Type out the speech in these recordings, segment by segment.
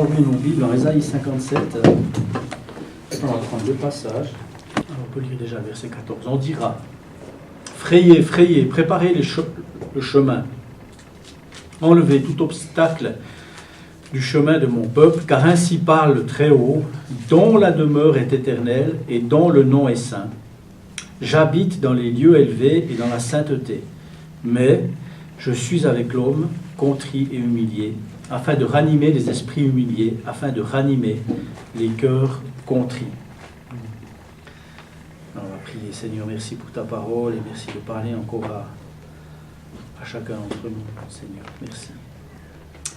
ouvrir nos Bibles dans Ésaïe 57. On va prendre deux passages. On peut lire déjà le verset 14. On dira: frayez, frayez, préparez le chemin. Enlevez tout obstacle du chemin de mon peuple, car ainsi parle le Très-Haut, dont la demeure est éternelle et dont le nom est saint. J'habite dans les lieux élevés et dans la sainteté, mais je suis avec l'homme contrit et humilié, afin de ranimer les esprits humiliés, afin de ranimer les cœurs contrits. Alors, on va prier. Seigneur, merci pour ta parole et merci de parler encore à chacun d'entre nous, Seigneur. Merci.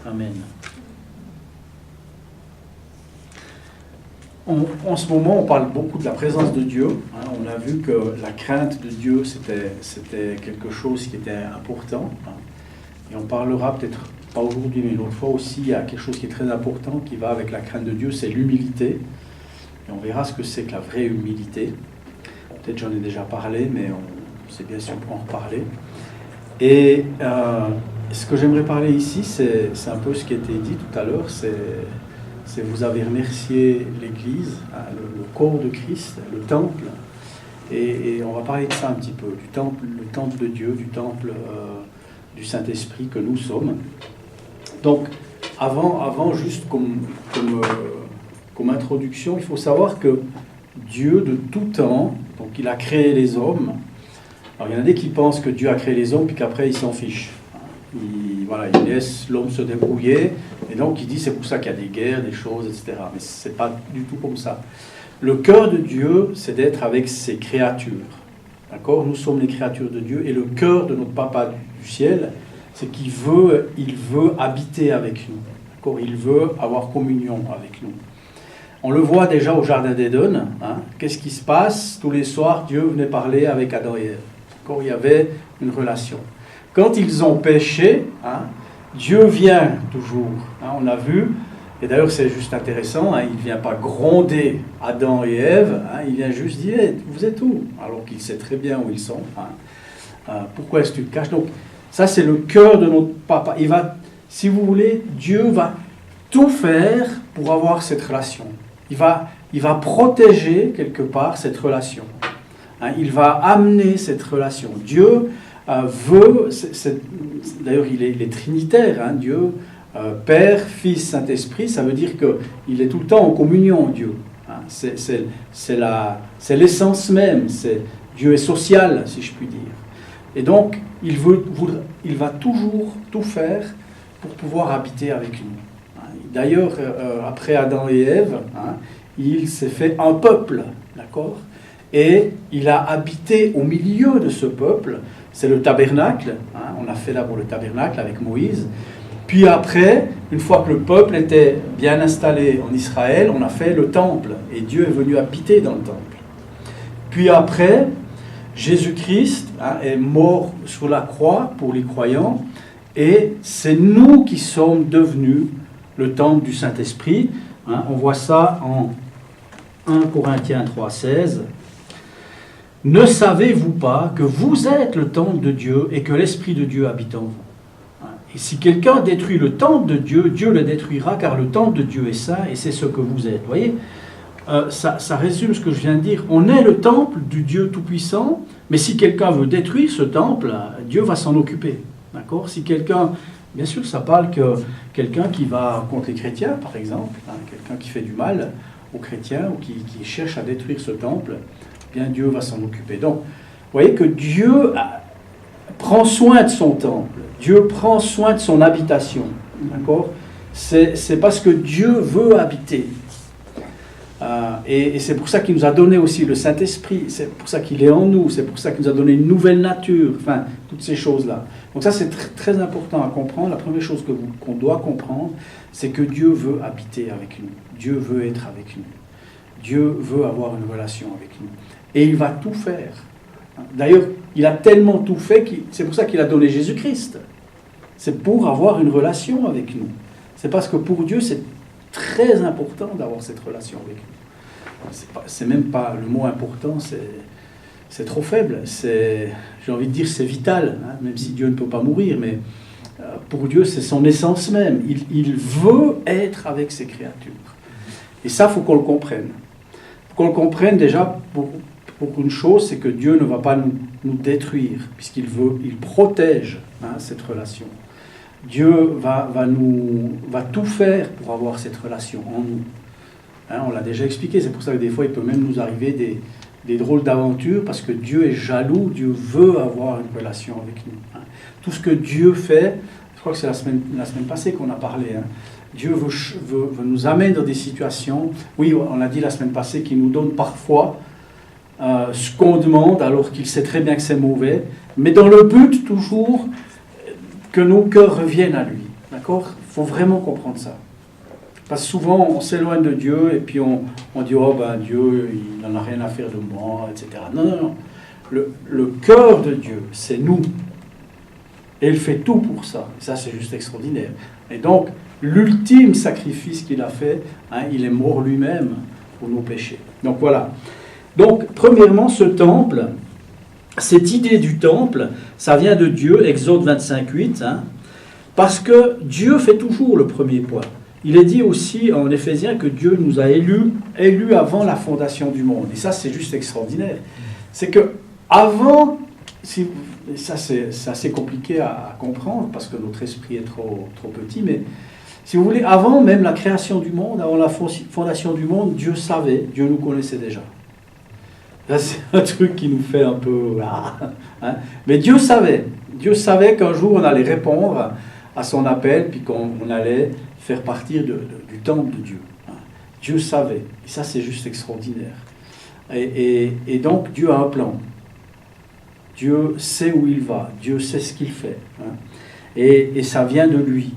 Amen. En ce moment, on parle beaucoup de la présence de Dieu. On a vu que la crainte de Dieu, c'était quelque chose qui était important. Et on parlera peut-être pas aujourd'hui, mais une autre fois aussi, il y a quelque chose qui est très important qui va avec la crainte de Dieu, c'est l'humilité. Et on verra ce que c'est que la vraie humilité. Peut-être j'en ai déjà parlé, mais c'est bien sûr pour en reparler. Et ce que j'aimerais parler ici, c'est un peu ce qui a été dit tout à l'heure, c'est vous avez remercié l'Église, le corps de Christ, le temple, et on va parler de ça un petit peu, du temple, le temple de Dieu, du temple du Saint-Esprit que nous sommes. Donc, avant juste comme introduction, il faut savoir que Dieu, de tout temps, donc il a créé les hommes. Alors, il y en a des qui pensent que Dieu a créé les hommes, puis qu'après, il s'en fiche. Il laisse l'homme se débrouiller, et donc il dit c'est pour ça qu'il y a des guerres, des choses, etc. Mais ce n'est pas du tout comme ça. Le cœur de Dieu, c'est d'être avec ses créatures. D'accord ? Nous sommes les créatures de Dieu, et le cœur de notre Papa du ciel, c'est qu'il veut habiter avec nous. D'accord ? Il veut avoir communion avec nous. On le voit déjà au Jardin d'Éden. Qu'est-ce qui se passe ? Tous les soirs, Dieu venait parler avec Adam et Ève. D'accord ? Il y avait une relation. Quand ils ont péché, Dieu vient toujours. On a vu, et d'ailleurs c'est juste intéressant, il ne vient pas gronder Adam et Ève, il vient juste dire hey, « vous êtes où ?» alors qu'il sait très bien où ils sont. Pourquoi est-ce que tu te caches ? Donc ça c'est le cœur de notre Papa. Si vous voulez, Dieu va tout faire pour avoir cette relation. Il va protéger quelque part cette relation. Il va amener cette relation. Dieu veut, d'ailleurs il est trinitaire, Dieu, Père, Fils, Saint-Esprit, ça veut dire qu'il est tout le temps en communion, Dieu. C'est l'essence même, Dieu est social, si je puis dire. Et donc, il va toujours tout faire pour pouvoir habiter avec nous. D'ailleurs, après Adam et Ève, il s'est fait un peuple, d'accord ? Et il a habité au milieu de ce peuple. C'est le tabernacle, on a fait d'abord le tabernacle avec Moïse, puis après, une fois que le peuple était bien installé en Israël, on a fait le temple, et Dieu est venu habiter dans le temple. Puis après, Jésus-Christ est mort sur la croix pour les croyants, et c'est nous qui sommes devenus le temple du Saint-Esprit. On voit ça en 1 Corinthiens 3,16. Ne savez-vous pas que vous êtes le temple de Dieu et que l'Esprit de Dieu habite en vous ? Et si quelqu'un détruit le temple de Dieu, Dieu le détruira, car le temple de Dieu est saint et c'est ce que vous êtes. Vous voyez, ça résume ce que je viens de dire. On est le temple du Dieu Tout-Puissant, mais si quelqu'un veut détruire ce temple, Dieu va s'en occuper. D'accord ? Si quelqu'un, bien sûr, ça parle que quelqu'un qui va contre les chrétiens, par exemple, quelqu'un qui fait du mal aux chrétiens ou qui cherche à détruire ce temple, bien Dieu va s'en occuper. Donc, vous voyez que Dieu prend soin de son temple. Dieu prend soin de son habitation. D'accord ? C'est parce que Dieu veut habiter. Et c'est pour ça qu'il nous a donné aussi le Saint-Esprit. C'est pour ça qu'il est en nous. C'est pour ça qu'il nous a donné une nouvelle nature. Enfin, toutes ces choses-là. Donc ça, c'est très important à comprendre. La première chose qu'on doit comprendre, c'est que Dieu veut habiter avec nous. Dieu veut être avec nous. Dieu veut avoir une relation avec nous. Et il va tout faire. D'ailleurs, il a tellement tout fait, c'est pour ça qu'il a donné Jésus-Christ. C'est pour avoir une relation avec nous. C'est parce que pour Dieu, c'est très important d'avoir cette relation avec nous. C'est même pas le mot important, c'est trop faible. J'ai envie de dire c'est vital, même si Dieu ne peut pas mourir, mais Pour Dieu, c'est son essence même. Il veut être avec ses créatures. Et ça, il faut qu'on le comprenne. Il faut qu'on le comprenne déjà pour une chose, c'est que Dieu ne va pas nous détruire, puisqu'il protège cette relation. Dieu va tout faire pour avoir cette relation en nous. On l'a déjà expliqué, c'est pour ça que des fois, il peut même nous arriver des drôles d'aventures, parce que Dieu est jaloux, Dieu veut avoir une relation avec nous. Tout ce que Dieu fait, je crois que c'est la semaine passée qu'on a parlé, Dieu veut nous amener dans des situations, oui, on l'a dit la semaine passée, qu'il nous donne parfois ce qu'on demande, alors qu'il sait très bien que c'est mauvais, mais dans le but toujours que nos cœurs reviennent à lui. D'accord ? Il faut vraiment comprendre ça. Parce que souvent, on s'éloigne de Dieu et puis on dit « Oh ben Dieu, il n'en a rien à faire de moi, etc. » Non. Le cœur de Dieu, c'est nous. Et il fait tout pour ça. Et ça, c'est juste extraordinaire. Et donc, l'ultime sacrifice qu'il a fait, il est mort lui-même pour nos péchés. Donc voilà. Donc, premièrement, ce temple, cette idée du temple, ça vient de Dieu, Exode 25:8, parce que Dieu fait toujours le premier point. Il est dit aussi en Éphésiens que Dieu nous a élus avant la fondation du monde. Et ça, c'est juste extraordinaire. C'est que avant, ça c'est assez compliqué à comprendre parce que notre esprit est trop petit, mais si vous voulez, avant même la création du monde, avant la fondation du monde, Dieu savait, Dieu nous connaissait déjà. Là, c'est un truc qui nous fait un peu... Mais Dieu savait qu'un jour on allait répondre à son appel, puis qu'on allait faire partir du temple de Dieu. Dieu savait. Et ça, c'est juste extraordinaire. Et donc, Dieu a un plan. Dieu sait où il va. Dieu sait ce qu'il fait. Et ça vient de lui.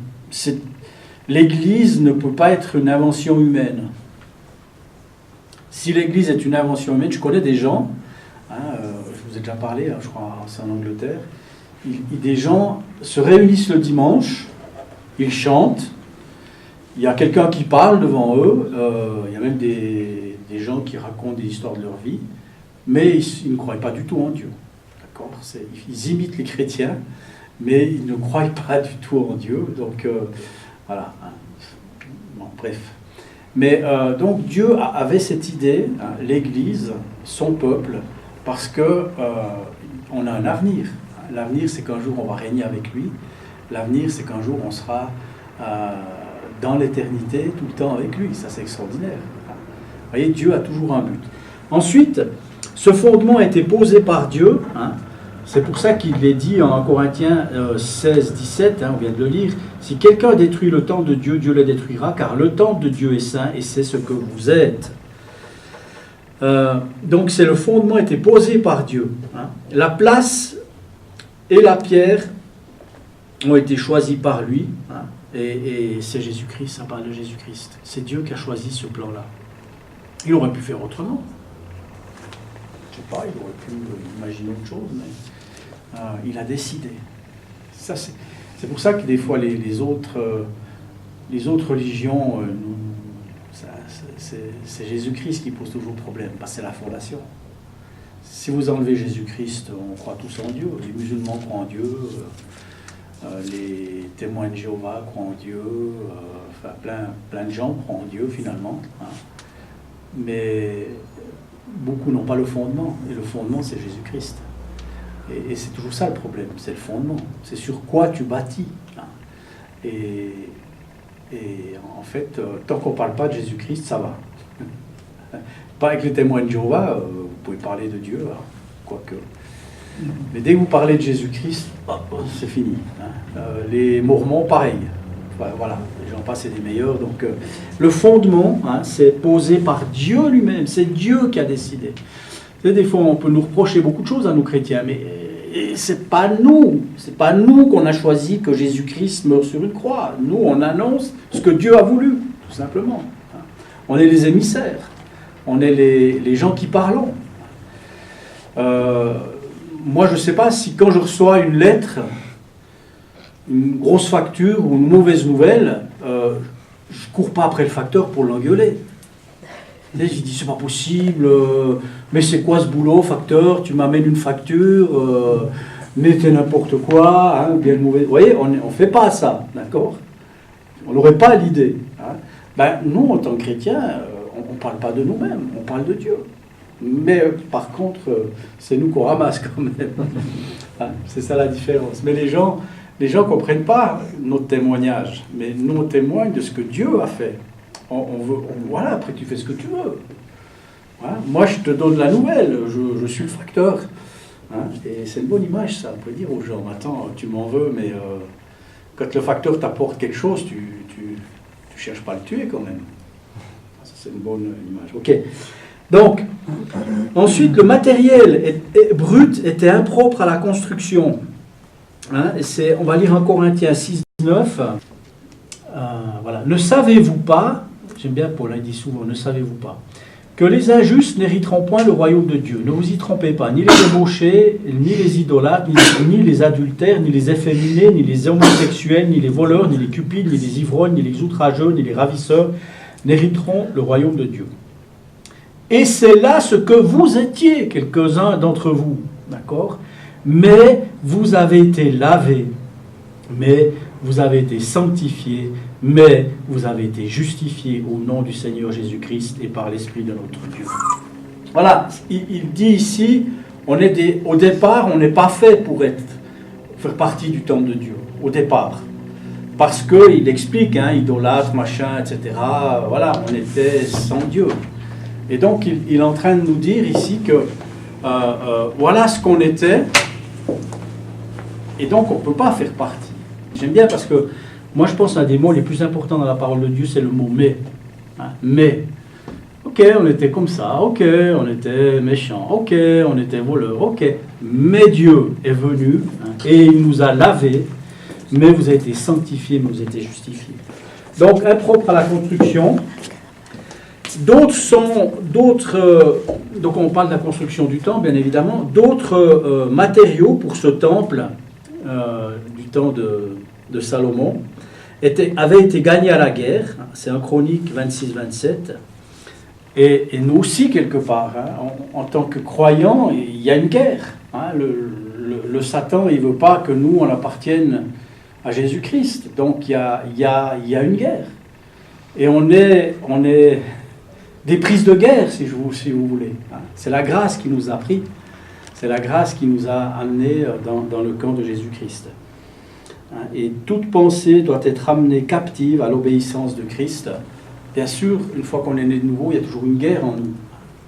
L'Église ne peut pas être une invention humaine. Si l'Église est une invention humaine, je connais des gens, je vous ai déjà parlé, je crois c'est en Angleterre, des gens se réunissent le dimanche, ils chantent, il y a quelqu'un qui parle devant eux, il y a même des gens qui racontent des histoires de leur vie, mais ils ne croient pas du tout en Dieu. D'accord ? Ils imitent les chrétiens, mais ils ne croient pas du tout en Dieu. Donc, voilà. Bon, bref. Mais donc, Dieu avait cette idée, l'Église, son peuple, parce qu'on a un avenir. L'avenir, c'est qu'un jour, on va régner avec lui. L'avenir, c'est qu'un jour, on sera dans l'éternité, tout le temps avec lui. Ça, c'est extraordinaire. Vous voyez, Dieu a toujours un but. Ensuite, ce fondement a été posé par Dieu. C'est pour ça qu'il est dit en Corinthiens 16, 17, on vient de le lire, « Si quelqu'un détruit le temple de Dieu, Dieu le détruira, car le temple de Dieu est saint, et c'est ce que vous êtes. » Donc, c'est le fondement a été posé par Dieu. La place et la pierre ont été choisis par lui, et c'est Jésus-Christ, ça parle de Jésus-Christ. C'est Dieu qui a choisi ce plan-là. Il aurait pu faire autrement. Je ne sais pas, il aurait pu imaginer autre chose, mais il a décidé. Ça, c'est pour ça que des fois les autres religions, c'est Jésus-Christ qui pose toujours problème, parce que c'est la fondation. Si vous enlevez Jésus-Christ, on croit tous en Dieu. Les musulmans croient en Dieu, les témoins de Jéhovah croient en Dieu, enfin plein de gens croient en Dieu finalement. Mais beaucoup n'ont pas le fondement, et le fondement c'est Jésus-Christ. Et c'est toujours ça le problème, c'est le fondement. C'est sur quoi tu bâtis. Et en fait, tant qu'on ne parle pas de Jésus-Christ, ça va. Pas avec les témoins de Jéhovah, vous pouvez parler de Dieu, quoique. Mais dès que vous parlez de Jésus-Christ, c'est fini. Les Mormons, pareil. Enfin, voilà, les gens passent, c'est des meilleurs. Donc, le fondement, c'est posé par Dieu lui-même. C'est Dieu qui a décidé. Des fois, on peut nous reprocher beaucoup de choses à nous chrétiens, mais c'est pas nous. C'est pas nous qu'on a choisi que Jésus-Christ meure sur une croix. Nous, on annonce ce que Dieu a voulu, tout simplement. On est les émissaires. On est les gens qui parlons. Moi, je ne sais pas si quand je reçois une lettre, une grosse facture ou une mauvaise nouvelle, je ne cours pas après le facteur pour l'engueuler. Je dis, c'est pas possible, mais c'est quoi ce boulot, facteur? Tu m'amènes une facture, mettez n'importe quoi, hein, bien mauvais. Vous voyez, on ne fait pas ça, d'accord? On n'aurait pas l'idée. Hein. Ben, nous, en tant que chrétiens, on ne parle pas de nous-mêmes, on parle de Dieu. Mais par contre, c'est nous qu'on ramasse quand même. Hein, c'est ça la différence. Mais les gens ne comprennent pas notre témoignage. Mais nous, on témoigne de ce que Dieu a fait. Voilà, après tu fais ce que tu veux. Voilà. Moi, je te donne la nouvelle, je suis le facteur. Hein, et c'est une bonne image, ça. On peut dire aux gens, attends, tu m'en veux, mais quand le facteur t'apporte quelque chose, tu cherches pas à le tuer quand même. Ça, c'est une bonne image. Ok. Donc, ensuite, le matériel brut était impropre à la construction. Hein, on va lire en Corinthiens 6, 19. Voilà. Ne savez-vous pas, j'aime bien Paul, il dit souvent, ne savez-vous pas, que les injustes n'hériteront point le royaume de Dieu. Ne vous y trompez pas, ni les débauchés, ni les idolâtres, ni les adultères, ni les efféminés, ni les homosexuels, ni les voleurs, ni les cupides, ni les ivrognes, ni les outrageux, ni les ravisseurs n'hériteront le royaume de Dieu. Et c'est là ce que vous étiez, quelques-uns d'entre vous, d'accord? Mais vous avez été lavés, mais vous avez été sanctifiés, mais vous avez été justifiés au nom du Seigneur Jésus-Christ et par l'Esprit de notre Dieu. Voilà, il dit ici, au départ, on n'est pas fait pour faire partie du temple de Dieu, au départ. Parce qu'il explique, hein, idolâtre, machin, etc. Voilà, on était sans Dieu. Et donc, il est en train de nous dire ici que voilà ce qu'on était, et donc on ne peut pas faire partie. J'aime bien parce que moi je pense qu'un des mots les plus importants dans la parole de Dieu, c'est le mot « mais ». Hein, mais. Ok, on était comme ça, ok, on était méchants, ok, on était voleurs, ok. Mais Dieu est venu, hein, et il nous a lavés, mais vous avez été sanctifiés, mais vous avez été justifiés. Donc, impropre à la construction. Donc on parle de la construction du temple, bien évidemment. D'autres matériaux pour ce temple du temps de Salomon avaient été gagnés à la guerre. C'est en Chronique 26-27. Et nous aussi, quelque part, hein, en tant que croyants, il y a une guerre. Hein, le Satan, il ne veut pas que nous, on appartienne à Jésus-Christ. Donc il y a une guerre. Et on est des prises de guerre, si vous voulez. C'est la grâce qui nous a pris. C'est la grâce qui nous a amenés dans le camp de Jésus-Christ. Et toute pensée doit être amenée captive à l'obéissance de Christ. Bien sûr, une fois qu'on est né de nouveau, il y a toujours une guerre en nous.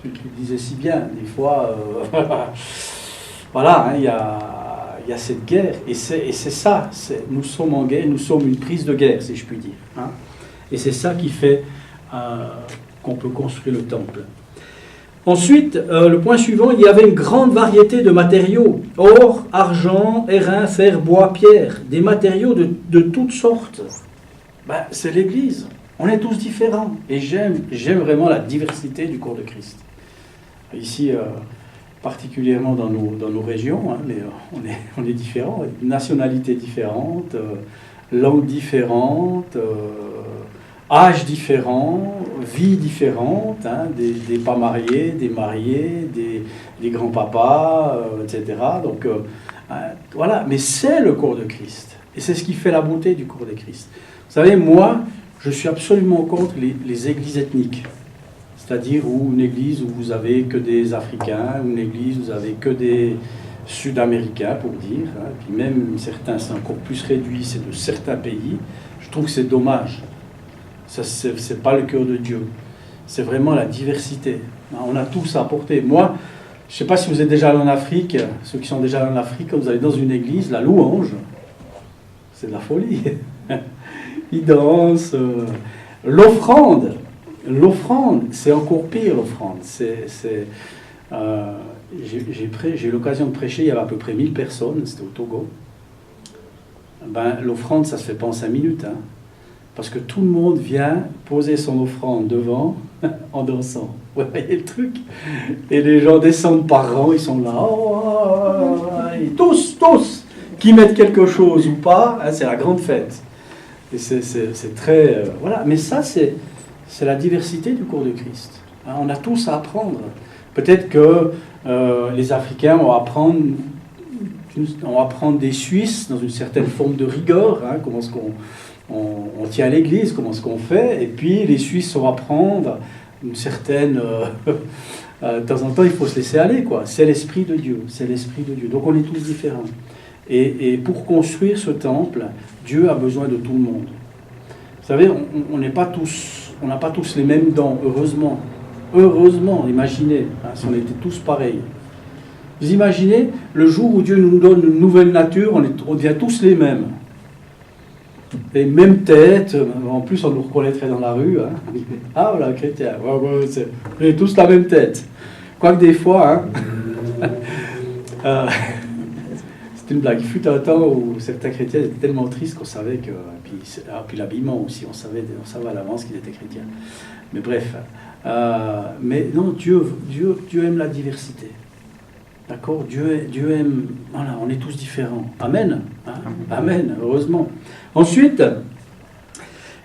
Tu le disais si bien, des fois, voilà, hein, il y a cette guerre. Et c'est ça, nous sommes en guerre, nous sommes une prise de guerre, si je puis dire. Hein. Et c'est ça qui fait qu'on peut construire le temple. Ensuite, le point suivant, il y avait une grande variété de matériaux. Or, argent, airain, fer, bois, pierre. Des matériaux de toutes sortes. Ben, c'est l'Église. On est tous différents. Et j'aime vraiment la diversité du corps de Christ. Ici, particulièrement dans nos régions, hein, mais on est différents. Nationalités différentes, langues différentes, âges différents, vies différentes, hein, des pas mariés, des mariés, des grands-papas, etc. Donc, voilà. Mais c'est le corps de Christ. Et c'est ce qui fait la beauté du corps de Christ. Vous savez, moi, je suis absolument contre les églises ethniques. C'est-à-dire une église où vous avez que des Africains, une église où vous avez que des Sud-Américains, pour dire. Hein, puis même certains, c'est encore plus réduit, c'est de certains pays. Je trouve que c'est dommage. Ça, c'est pas le cœur de Dieu. C'est vraiment la diversité. On a tous à apporter. Moi, je ne sais pas si vous êtes déjà allé en Afrique. Ceux qui sont déjà allés en Afrique, quand vous allez dans une église, la louange, c'est de la folie. Ils dansent. L'offrande, c'est encore pire, l'offrande. J'ai eu l'occasion de prêcher, il y avait à peu près 1000 personnes, c'était au Togo. Ben, l'offrande, ça se fait pas en 5 minutes, hein. Parce que tout le monde vient poser son offrande devant en dansant. Vous voyez le truc? Et les gens descendent par rang, ils sont là. Et tous, qui mettent quelque chose ou pas, hein, c'est la grande fête. Et c'est très... voilà. Mais ça, c'est la diversité du corps de Christ. Hein, on a tous à apprendre. Peut-être que les Africains vont apprendre on va prendre des Suisses dans une certaine forme de rigueur, hein, comment est-ce qu'on on tient à l'église, comment est-ce qu'on fait, et puis les Suisses on va prendre une certaine... de temps en temps, il faut se laisser aller, quoi. C'est l'Esprit de Dieu, c'est l'Esprit de Dieu. Donc on est tous différents. Et pour construire ce temple, Dieu a besoin de tout le monde. Vous savez, on n'a pas tous les mêmes dents, heureusement. Heureusement, imaginez, hein, si on était tous pareils. Vous imaginez, le jour où Dieu nous donne une nouvelle nature, on devient tous les mêmes. Les mêmes têtes, en plus on nous reconnaîtrait dans la rue. Hein. Ah voilà, chrétien, on est tous la même tête. Quoique des fois, hein, c'est une blague. Il fut un temps où certains chrétiens étaient tellement tristes qu'on savait que... Puis l'habillement aussi, on savait à l'avance qu'ils étaient chrétiens. Mais bref. Mais non, Dieu aime la diversité. D'accord, Dieu aime... Voilà, on est tous différents. Amen. Hein? Amen, heureusement. Ensuite,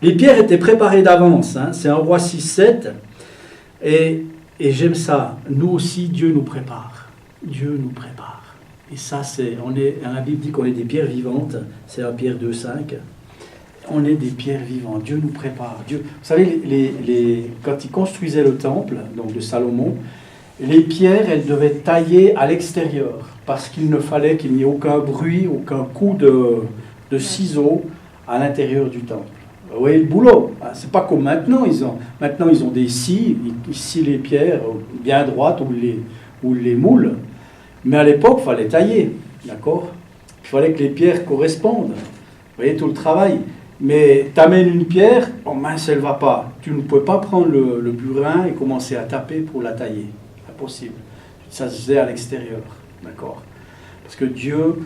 les pierres étaient préparées d'avance. Hein? C'est un roi 6-7. Et j'aime ça. Nous aussi, Dieu nous prépare. Dieu nous prépare. Et ça, la Bible dit qu'on est des pierres vivantes. C'est un Pierre 2,5. On est des pierres vivantes. Dieu nous prépare. Dieu, vous savez, quand ils construisaient le temple, donc de Salomon, les pierres, elles devaient être taillées à l'extérieur, parce qu'il ne fallait qu'il n'y ait aucun bruit, aucun coup de ciseaux à l'intérieur du temple. Vous voyez le boulot, hein, c'est pas comme maintenant. Maintenant, ils ont des scies, ils scient les pierres bien droites ou les moulent. Mais à l'époque, il fallait tailler, d'accord ? Il fallait que les pierres correspondent. Vous voyez tout le travail. Mais tu amènes une pierre, oh mince, elle ne va pas. Tu ne peux pas prendre le burin et commencer à taper pour la tailler. Impossible. Ça se faisait à l'extérieur, d'accord ? Parce que Dieu,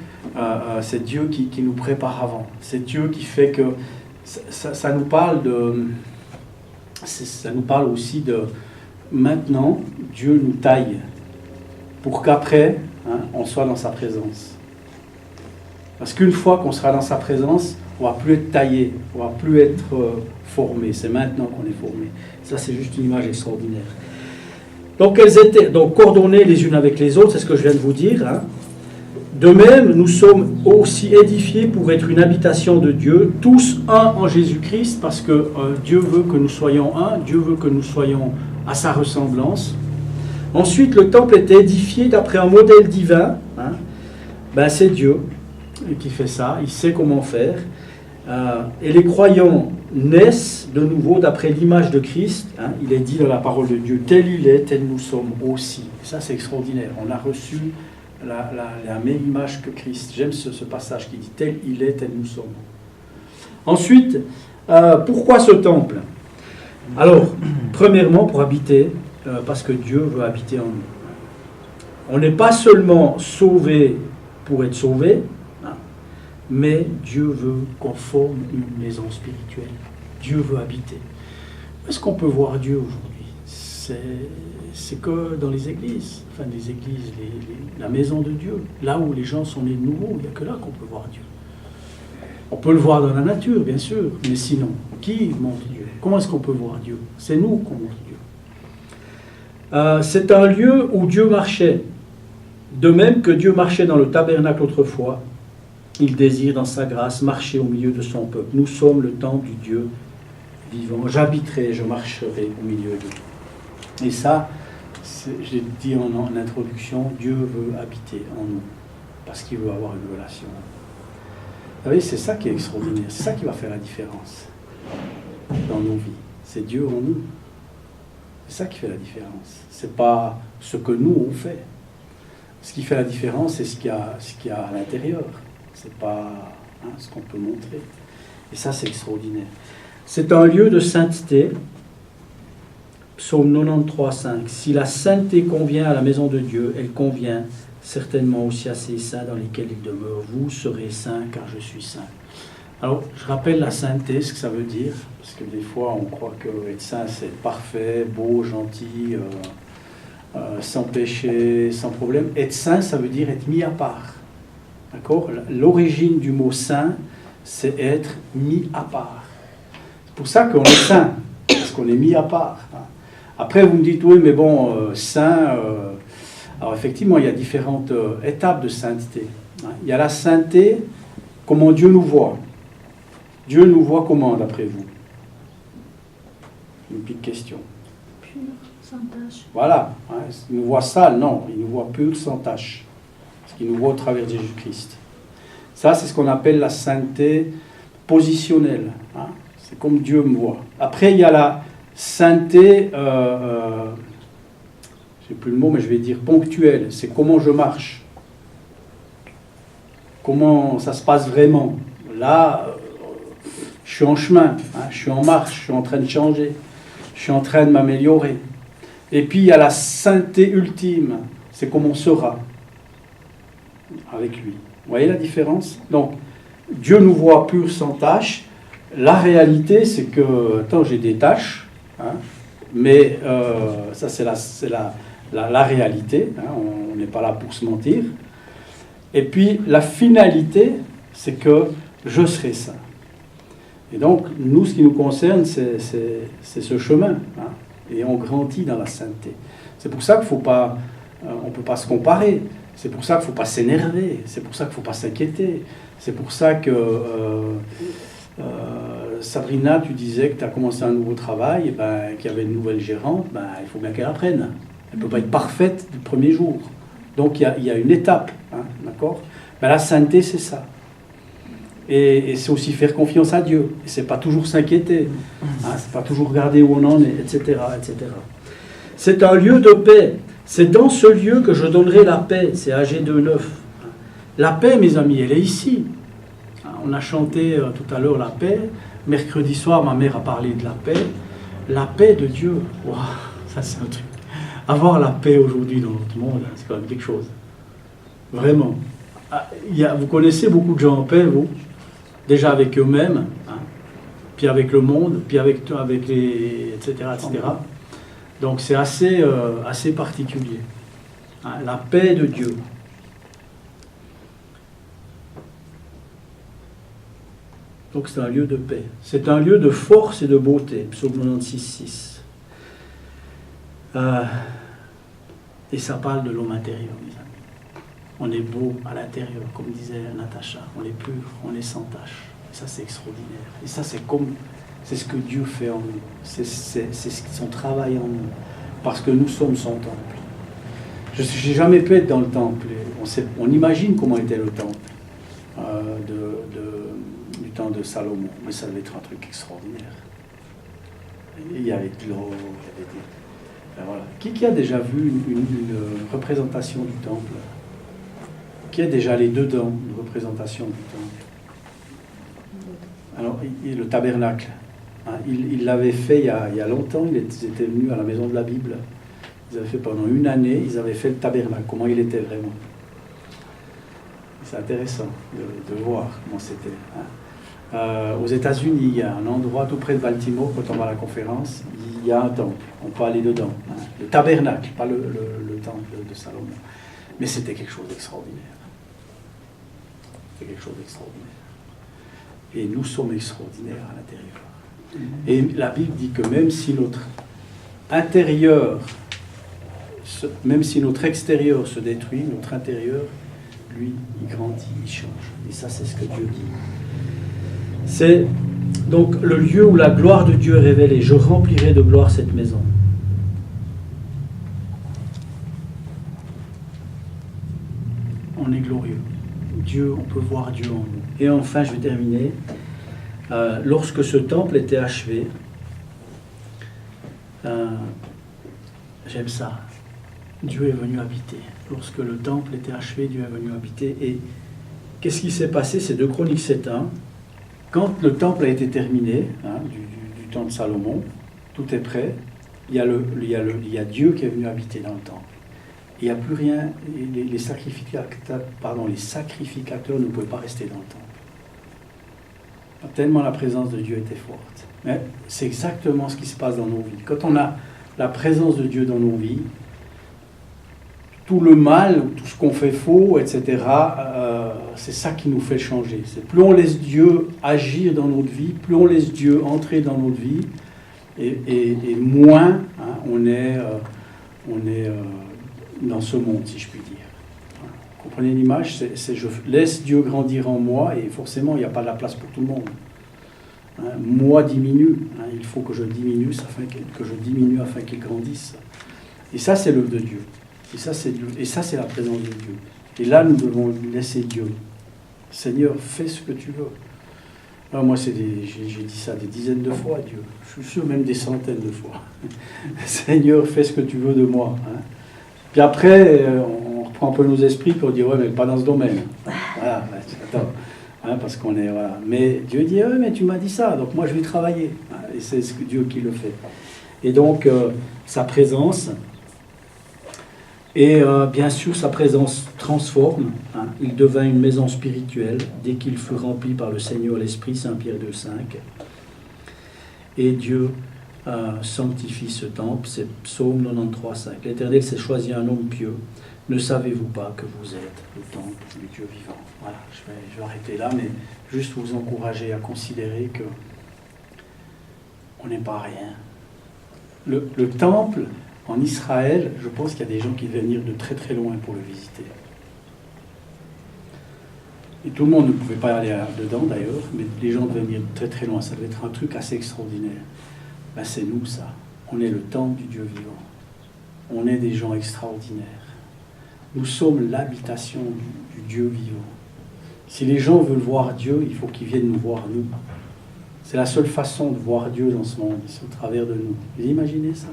c'est Dieu qui nous prépare avant. C'est Dieu qui fait que ça nous parle de... Ça nous parle aussi de... Maintenant, Dieu nous taille pour qu'après, hein, on soit dans sa présence. Parce qu'une fois qu'on sera dans sa présence, on ne va plus être taillé, on ne va plus être formé. C'est maintenant qu'on est formé. Ça, c'est juste une image extraordinaire. Donc, elles étaient coordonnées les unes avec les autres, c'est ce que je viens de vous dire. Hein. De même, nous sommes aussi édifiés pour être une habitation de Dieu, tous un en Jésus-Christ, parce que Dieu veut que nous soyons un, Dieu veut que nous soyons à sa ressemblance. Ensuite, le temple était édifié d'après un modèle divin. Hein. Ben, c'est Dieu qui fait ça, il sait comment faire. Et les croyants naissent de nouveau d'après l'image de Christ. Hein. Il est dit dans la parole de Dieu, tel il est, tel nous sommes aussi. Et ça, c'est extraordinaire. On a reçu la même image que Christ. J'aime ce passage qui dit, tel il est, tel nous sommes. Ensuite, pourquoi ce temple ? Alors, premièrement, pour habiter, parce que Dieu veut habiter en nous. On n'est pas seulement sauvé pour être sauvé, mais Dieu veut qu'on forme une maison spirituelle. Dieu veut habiter. Où est-ce qu'on peut voir Dieu aujourd'hui ? C'est que dans les églises, la maison de Dieu, là où les gens sont nés de nouveau, il n'y a que là qu'on peut voir Dieu. On peut le voir dans la nature, bien sûr, mais sinon, qui montre Dieu ? Comment est-ce qu'on peut voir Dieu ? C'est nous qu'on montre Dieu. C'est un lieu où Dieu marchait. De même que Dieu marchait dans le tabernacle autrefois, il désire dans sa grâce marcher au milieu de son peuple. Nous sommes le temple du Dieu vivant. J'habiterai, je marcherai au milieu d'eux. Et ça, je l'ai dit en introduction, Dieu veut habiter en nous, parce qu'il veut avoir une relation. Vous savez, c'est ça qui est extraordinaire, c'est ça qui va faire la différence dans nos vies. C'est Dieu en nous. C'est ça qui fait la différence. C'est pas ce que nous on fait. Ce qui fait la différence, c'est ce qu'il y a à l'intérieur. C'est pas ce qu'on peut montrer. Et ça, c'est extraordinaire. C'est un lieu de sainteté. Psaume 93, 5. Si la sainteté convient à la maison de Dieu, elle convient certainement aussi à ces saints dans lesquels il demeure. Vous serez saints car je suis saint. Alors, je rappelle la sainteté, ce que ça veut dire, parce que des fois, on croit que être saint, c'est être parfait, beau, gentil, sans péché, sans problème. Être saint, ça veut dire être mis à part. D'accord ? L'origine du mot saint, c'est être mis à part. C'est pour ça qu'on est saint, parce qu'on est mis à part. Après, vous me dites, oui, mais bon, saint... alors effectivement, il y a différentes étapes de sainteté. Il y a la sainteté, comment Dieu nous voit. Dieu nous voit comment, d'après vous? Une petite question. Pur, sans tache. Voilà. Il nous voit sale, non. Il nous voit pur, sans tache. Parce qu'il nous voit au travers de Jésus-Christ. Ça, c'est ce qu'on appelle la sainteté positionnelle. C'est comme Dieu me voit. Après, il y a la sainteté, je n'ai plus le mot, mais je vais dire ponctuelle. C'est comment je marche. Comment ça se passe vraiment. Là, je suis en chemin, je suis en marche, je suis en train de changer, je suis en train de m'améliorer. Et puis, il y a la sainteté ultime. C'est comment on sera avec lui. Vous voyez la différence? Donc, Dieu nous voit pur, sans tache. La réalité, c'est que, attends, j'ai des taches, mais ça, c'est la réalité. On n'est pas là pour se mentir. Et puis, la finalité, c'est que je serai saint. Et donc, nous, ce qui nous concerne, c'est ce chemin. Et on grandit dans la sainteté. C'est pour ça qu'il ne faut pas, on ne peut pas se comparer. C'est pour ça qu'il ne faut pas s'énerver. C'est pour ça qu'il ne faut pas s'inquiéter. C'est pour ça que, Sabrina, tu disais que tu as commencé un nouveau travail, et qu'il y avait une nouvelle gérante, il faut bien qu'elle apprenne. Elle ne peut pas être parfaite du premier jour. Donc, il y a une étape. D'accord? La sainteté, c'est ça. Et c'est aussi faire confiance à Dieu. Et c'est pas toujours s'inquiéter. C'est pas toujours regarder où on en est, etc., etc. C'est un lieu de paix. C'est dans ce lieu que je donnerai la paix. C'est AG 2.9. La paix, mes amis, elle est ici. On a chanté tout à l'heure la paix. Mercredi soir, ma mère a parlé de la paix. La paix de Dieu. Wow, ça, c'est un truc. Avoir la paix aujourd'hui dans notre monde, c'est quand même quelque chose. Vraiment. Vous connaissez beaucoup de gens en paix, vous? Déjà avec eux-mêmes, puis avec le monde, puis avec les... etc., etc. Donc c'est assez particulier. La paix de Dieu. Donc c'est un lieu de paix. C'est un lieu de force et de beauté. Psaume 96, 6. Et ça parle de l'homme intérieur, mes amis. On est beau à l'intérieur, comme disait Natacha. On est pur, on est sans tache. Et ça, c'est extraordinaire. Et ça, c'est ce que Dieu fait en nous. C'est son travail en nous. Parce que nous sommes son temple. Je n'ai jamais pu être dans le temple. On imagine comment était le temple du temps de Salomon. Mais ça devait être un truc extraordinaire. Il y avait de l'or, il y avait des... Voilà. Qui a déjà vu une représentation du temple? Qui est déjà allé dedans, une représentation du temple? Alors, le tabernacle, il l'avait fait il y a longtemps. Ils étaient venus à la maison de la Bible. Ils avaient fait pendant une année, ils avaient fait le tabernacle, comment il était vraiment. C'est intéressant de voir comment c'était. Aux États-Unis, il y a un endroit tout près de Baltimore, quand on va à la conférence, il y a un temple, on peut aller dedans. Le tabernacle, pas le temple de Salomon. Mais c'était quelque chose d'extraordinaire. C'est quelque chose d'extraordinaire. Et nous sommes extraordinaires à l'intérieur. Et la Bible dit que même si notre intérieur, même si notre extérieur se détruit, notre intérieur, lui, il grandit, il change. Et ça, c'est ce que Dieu dit. C'est donc le lieu où la gloire de Dieu est révélée. Je remplirai de gloire cette maison. On est glorieux. Dieu, on peut voir Dieu en nous. Et enfin, je vais terminer. Lorsque ce temple était achevé, j'aime ça, Dieu est venu habiter. Lorsque le temple était achevé, Dieu est venu habiter. Et qu'est-ce qui s'est passé? C'est 2 Chroniques 7.1. Quand le temple a été terminé, du temps de Salomon, tout est prêt, il y a Dieu qui est venu habiter dans le temple. Il n'y a plus rien, les sacrificateurs ne pouvaient pas rester dans le temple. Tellement la présence de Dieu était forte. Mais c'est exactement ce qui se passe dans nos vies. Quand on a la présence de Dieu dans nos vies, tout le mal, tout ce qu'on fait faux, etc., c'est ça qui nous fait changer. C'est plus on laisse Dieu agir dans notre vie, plus on laisse Dieu entrer dans notre vie, et moins on est dans ce monde, si je puis dire. Comprenez l'image, c'est je laisse Dieu grandir en moi et forcément il n'y a pas de la place pour tout le monde. Hein, moi diminue, hein, il faut que je diminue afin qu'il grandisse. Et ça c'est l'œuvre de Dieu. Et ça c'est la présence de Dieu. Et là nous devons laisser Dieu. Seigneur, fais ce que tu veux. Alors moi j'ai dit ça des dizaines de fois à Dieu. Je suis sûr même des centaines de fois. Seigneur, fais ce que tu veux de moi. Hein. Puis après, on reprend un peu nos esprits pour dire, ouais, mais pas dans ce domaine. Voilà, attends. Hein, parce qu'on est, voilà. Mais Dieu dit, ouais, mais tu m'as dit ça, donc moi je vais travailler. Hein, et c'est Dieu qui le fait. Et donc, sa présence, et bien sûr, sa présence transforme. Hein. Il devint une maison spirituelle dès qu'il fut rempli par le Seigneur l'Esprit, Saint Pierre 2,5. Et Dieu sanctifie ce temple, c'est Psaume 93,5. L'Éternel s'est choisi un homme pieux. Ne savez-vous pas que vous êtes le temple du Dieu vivant? Voilà, je vais arrêter là, mais juste vous encourager à considérer que on n'est pas rien. Le temple en Israël, je pense qu'il y a des gens qui devaient venir de très très loin pour le visiter. Et tout le monde ne pouvait pas aller dedans d'ailleurs, mais les gens devaient venir de très très loin. Ça devait être un truc assez extraordinaire. Ben, c'est nous ça. On est le temple du Dieu vivant. On est des gens extraordinaires. Nous sommes l'habitation du Dieu vivant. Si les gens veulent voir Dieu, il faut qu'ils viennent nous voir nous. C'est la seule façon de voir Dieu dans ce monde, c'est au travers de nous. Vous imaginez ça?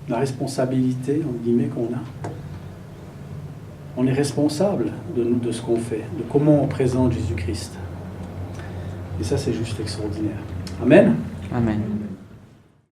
La responsabilité, entre guillemets, qu'on a. On est responsable de ce qu'on fait, de comment on présente Jésus-Christ. Et ça, c'est juste extraordinaire. Amen. Amen.